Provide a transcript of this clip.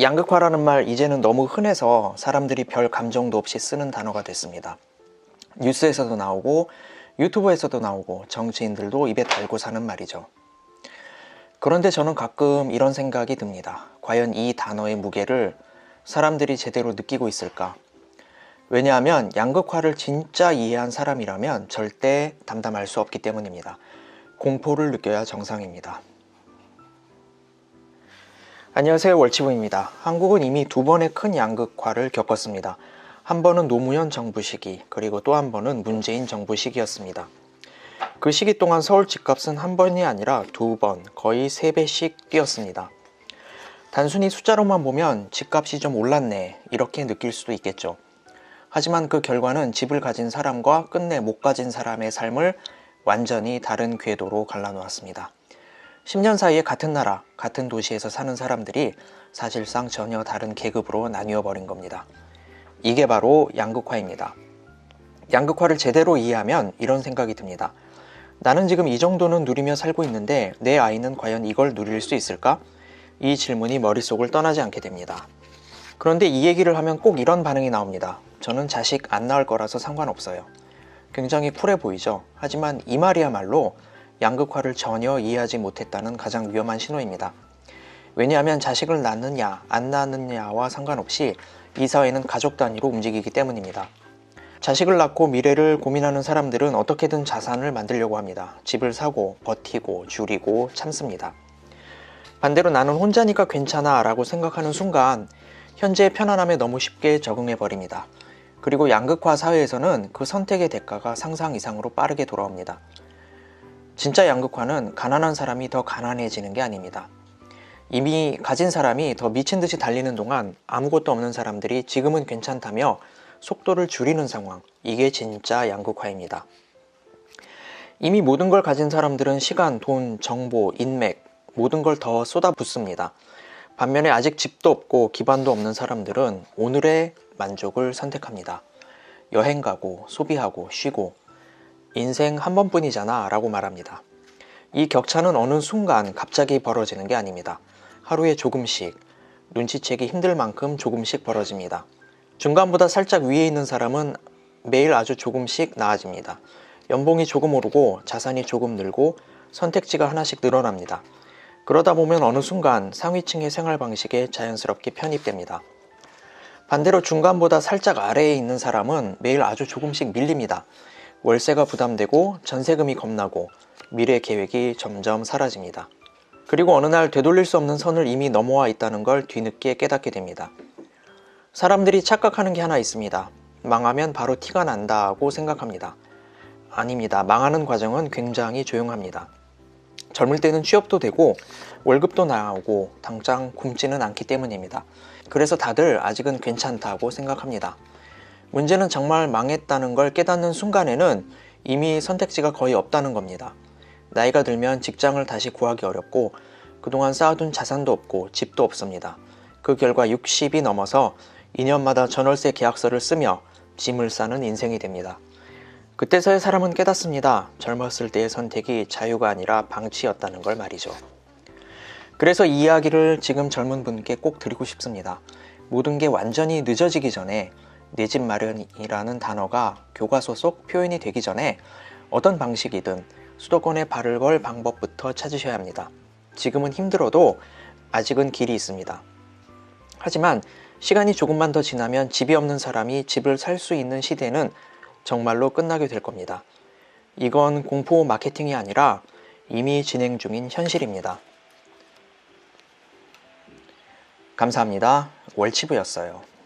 양극화라는 말 이제는 너무 흔해서 사람들이 별 감정도 없이 쓰는 단어가 됐습니다. 뉴스에서도 나오고 유튜브에서도 나오고 정치인들도 입에 달고 사는 말이죠. 그런데 저는 가끔 이런 생각이 듭니다. 과연 이 단어의 무게를 사람들이 제대로 느끼고 있을까? 왜냐하면 양극화를 진짜 이해한 사람이라면 절대 담담할 수 없기 때문입니다. 공포를 느껴야 정상입니다. 안녕하세요, 월치부입니다. 한국은 이미 두 번의 큰 양극화를 겪었습니다. 한 번은 노무현 정부 시기, 그리고 또 한 번은 문재인 정부 시기였습니다. 그 시기 동안 서울 집값은 한 번이 아니라 두 번, 거의 3배씩 뛰었습니다. 단순히 숫자로만 보면 집값이 좀 올랐네, 이렇게 느낄 수도 있겠죠. 하지만 그 결과는 집을 가진 사람과 끝내 못 가진 사람의 삶을 완전히 다른 궤도로 갈라놓았습니다. 10년 사이에 같은 나라, 같은 도시에서 사는 사람들이 사실상 전혀 다른 계급으로 나뉘어 버린 겁니다. 이게 바로 양극화입니다. 양극화를 제대로 이해하면 이런 생각이 듭니다. 나는 지금 이 정도는 누리며 살고 있는데 내 아이는 과연 이걸 누릴 수 있을까? 이 질문이 머릿속을 떠나지 않게 됩니다. 그런데 이 얘기를 하면 꼭 이런 반응이 나옵니다. 저는 자식 안 낳을 거라서 상관없어요. 굉장히 쿨해 보이죠? 하지만 이 말이야말로 양극화를 전혀 이해하지 못했다는 가장 위험한 신호입니다. 왜냐하면 자식을 낳느냐 안 낳느냐와 상관없이 이 사회는 가족 단위로 움직이기 때문입니다. 자식을 낳고 미래를 고민하는 사람들은 어떻게든 자산을 만들려고 합니다. 집을 사고 버티고 줄이고 참습니다. 반대로 나는 혼자니까 괜찮아 라고 생각하는 순간 현재의 편안함에 너무 쉽게 적응해 버립니다. 그리고 양극화 사회에서는 그 선택의 대가가 상상 이상으로 빠르게 돌아옵니다. 진짜 양극화는 가난한 사람이 더 가난해지는 게 아닙니다. 이미 가진 사람이 더 미친 듯이 달리는 동안 아무것도 없는 사람들이 지금은 괜찮다며 속도를 줄이는 상황, 이게 진짜 양극화입니다. 이미 모든 걸 가진 사람들은 시간, 돈, 정보, 인맥, 모든 걸 더 쏟아붓습니다. 반면에 아직 집도 없고 기반도 없는 사람들은 오늘의 만족을 선택합니다. 여행 가고, 소비하고, 쉬고, 인생 한 번뿐이잖아 라고 말합니다. 이 격차는 어느 순간 갑자기 벌어지는 게 아닙니다. 하루에 조금씩, 눈치채기 힘들 만큼 조금씩 벌어집니다. 중간보다 살짝 위에 있는 사람은 매일 아주 조금씩 나아집니다. 연봉이 조금 오르고 자산이 조금 늘고 선택지가 하나씩 늘어납니다. 그러다 보면 어느 순간 상위층의 생활 방식에 자연스럽게 편입됩니다. 반대로 중간보다 살짝 아래에 있는 사람은 매일 아주 조금씩 밀립니다. 월세가 부담되고 전세금이 겁나고 미래 계획이 점점 사라집니다. 그리고 어느 날 되돌릴 수 없는 선을 이미 넘어와 있다는 걸 뒤늦게 깨닫게 됩니다. 사람들이 착각하는 게 하나 있습니다. 망하면 바로 티가 난다고 생각합니다. 아닙니다. 망하는 과정은 굉장히 조용합니다. 젊을 때는 취업도 되고 월급도 나오고 당장 굶지는 않기 때문입니다. 그래서 다들 아직은 괜찮다고 생각합니다. 문제는 정말 망했다는 걸 깨닫는 순간에는 이미 선택지가 거의 없다는 겁니다. 나이가 들면 직장을 다시 구하기 어렵고 그동안 쌓아둔 자산도 없고 집도 없습니다. 그 결과 60이 넘어서 2년마다 전월세 계약서를 쓰며 짐을 싸는 인생이 됩니다. 그때서야 사람은 깨닫습니다. 젊었을 때의 선택이 자유가 아니라 방치였다는 걸 말이죠. 그래서 이 이야기를 지금 젊은 분께 꼭 드리고 싶습니다. 모든 게 완전히 늦어지기 전에 내 집 마련이라는 단어가 교과서 속 표현이 되기 전에 어떤 방식이든 수도권에 발을 걸 방법부터 찾으셔야 합니다. 지금은 힘들어도 아직은 길이 있습니다. 하지만 시간이 조금만 더 지나면 집이 없는 사람이 집을 살 수 있는 시대는 정말로 끝나게 될 겁니다. 이건 공포 마케팅이 아니라 이미 진행 중인 현실입니다. 감사합니다. 월치부였어요.